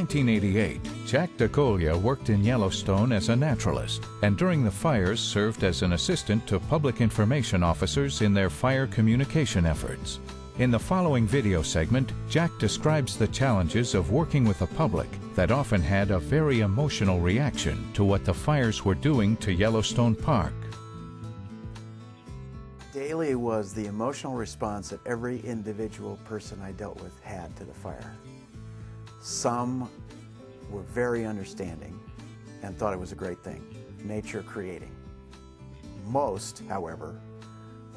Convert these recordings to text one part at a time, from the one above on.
1988, Jack DeGolia worked in Yellowstone as a naturalist, and during the fires served as an assistant to public information officers in their fire communication efforts. In the following video segment, Jack describes the challenges of working with a public that often had a very emotional reaction to what the fires were doing to Yellowstone Park. Daily was the emotional response that every individual person I dealt with had to the fire. Some were very understanding and thought it was a great thing, nature creating. Most, however,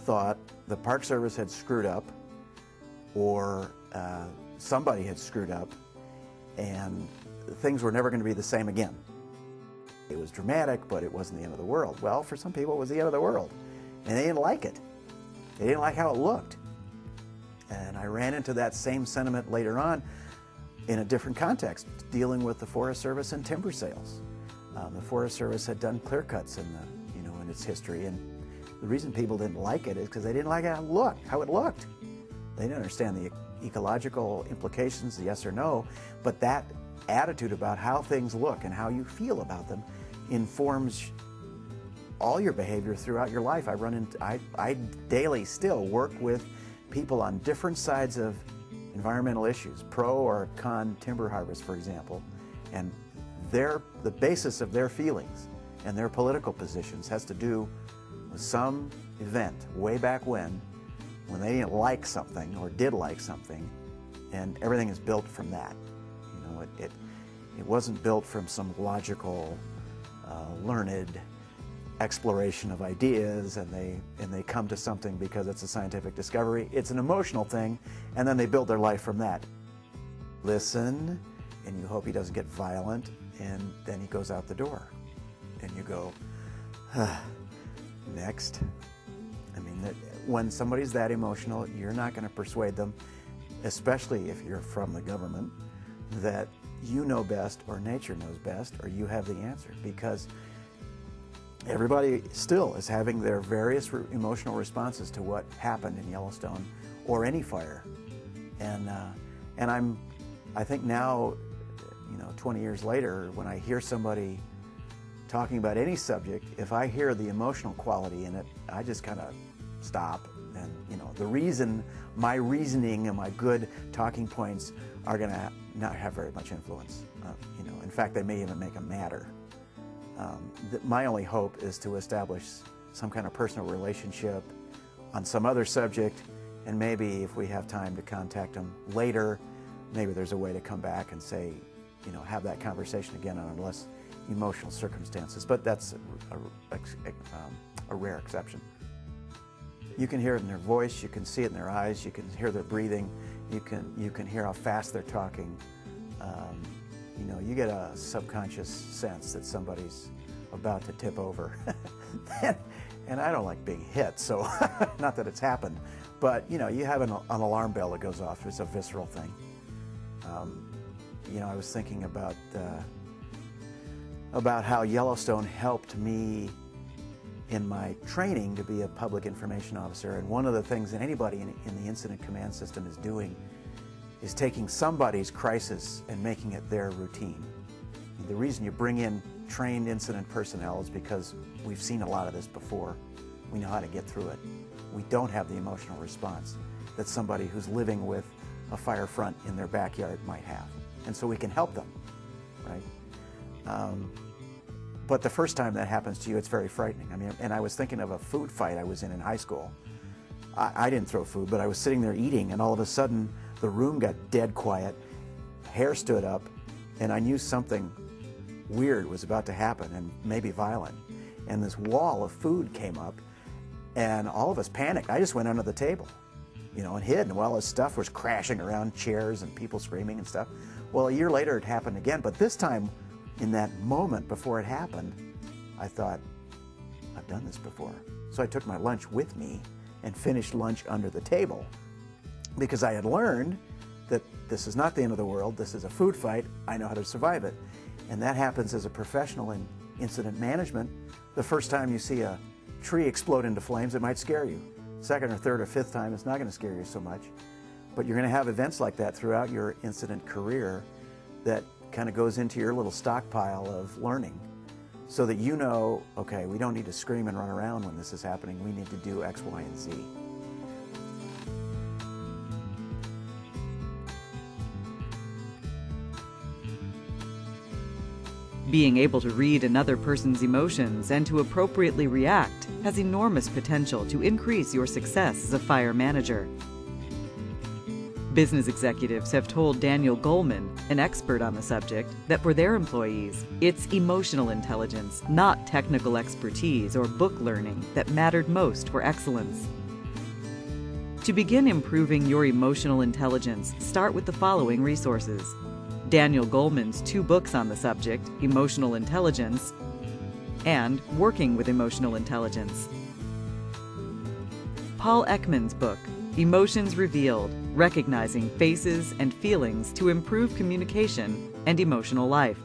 thought the Park Service had screwed up, or somebody had screwed up, and things were never going to be the same again. It was dramatic, but it wasn't the end of the world. Well, for some people it was the end of the world, and they didn't like it. They didn't like how it looked. And I ran into that same sentiment later on in a different context, dealing with the Forest Service and timber sales. The Forest Service had done clear cuts in its history, and the reason people didn't like it is because they didn't like how it looked. They didn't understand the ecological implications, the yes or no, but that attitude about how things look and how you feel about them informs all your behavior throughout your life. I daily still work with people on different sides of environmental issues, pro or con timber harvest, for example, and the basis of their feelings and their political positions has to do with some event way back when they didn't like something or did like something, and everything is built from that. It wasn't built from some logical, learned exploration of ideas, and they come to something because it's a scientific discovery. It's an emotional thing, and then they build their life from that. Listen, and you hope he doesn't get violent, and then he goes out the door, and you go, next. I mean, when somebody's that emotional, you're not going to persuade them, especially if you're from the government, that you know best or nature knows best or you have the answer, because everybody still is having their various emotional responses to what happened in Yellowstone or any fire. And I think now, 20 years later, when I hear somebody talking about any subject, if I hear the emotional quality in it, I just kind of stop. And my reasoning and my good talking points are going to not have very much influence. In fact, they may even make them matter. My only hope is to establish some kind of personal relationship on some other subject, and maybe if we have time to contact them later, maybe there's a way to come back and say, have that conversation again under less emotional circumstances. But that's a rare exception. You can hear it in their voice, you can see it in their eyes, you can hear their breathing, you can hear how fast they're talking. You get a subconscious sense that somebody's about to tip over. And I don't like being hit, so not that it's happened, but you have an alarm bell that goes off. It's a visceral thing. I was thinking about how Yellowstone helped me in my training to be a public information officer, and one of the things that anybody in the incident command system is doing is taking somebody's crisis and making it their routine. The reason you bring in trained incident personnel is because we've seen a lot of this before. We know how to get through it. We don't have the emotional response that somebody who's living with a fire front in their backyard might have. And so we can help them, right? But the first time that happens to you, it's very frightening. And I was thinking of a food fight I was in high school. I didn't throw food, but I was sitting there eating, and all of a sudden the room got dead quiet, hair stood up, and I knew something weird was about to happen, and maybe violent. And this wall of food came up, and all of us panicked. I just went under the table, and hid, and while his stuff was crashing around, chairs and people screaming and stuff. Well, a year later it happened again, but this time, in that moment before it happened, I thought, I've done this before. So I took my lunch with me and finished lunch under the table, because I had learned that this is not the end of the world, this is a food fight, I know how to survive it. And that happens as a professional in incident management. The first time you see a tree explode into flames, it might scare you. Second or third or fifth time, it's not going to scare you so much. But you're going to have events like that throughout your incident career that kind of goes into your little stockpile of learning so that you know, okay, we don't need to scream and run around when this is happening. We need to do X, Y, and Z. Being able to read another person's emotions and to appropriately react has enormous potential to increase your success as a fire manager. Business executives have told Daniel Goleman, an expert on the subject, that for their employees, it's emotional intelligence, not technical expertise or book learning, that mattered most for excellence. To begin improving your emotional intelligence, start with the following resources: Daniel Goleman's 2 books on the subject, Emotional Intelligence and Working with Emotional Intelligence. Paul Ekman's book, Emotions Revealed: Recognizing Faces and Feelings to Improve Communication and Emotional Life.